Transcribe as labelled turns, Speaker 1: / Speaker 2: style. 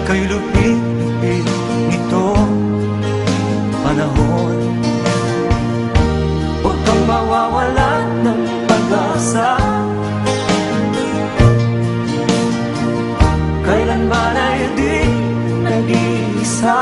Speaker 1: kay lupit nito panahon. Huwag kang mawawalan ng pag-asa, kailan ba na hindi nag-iisa.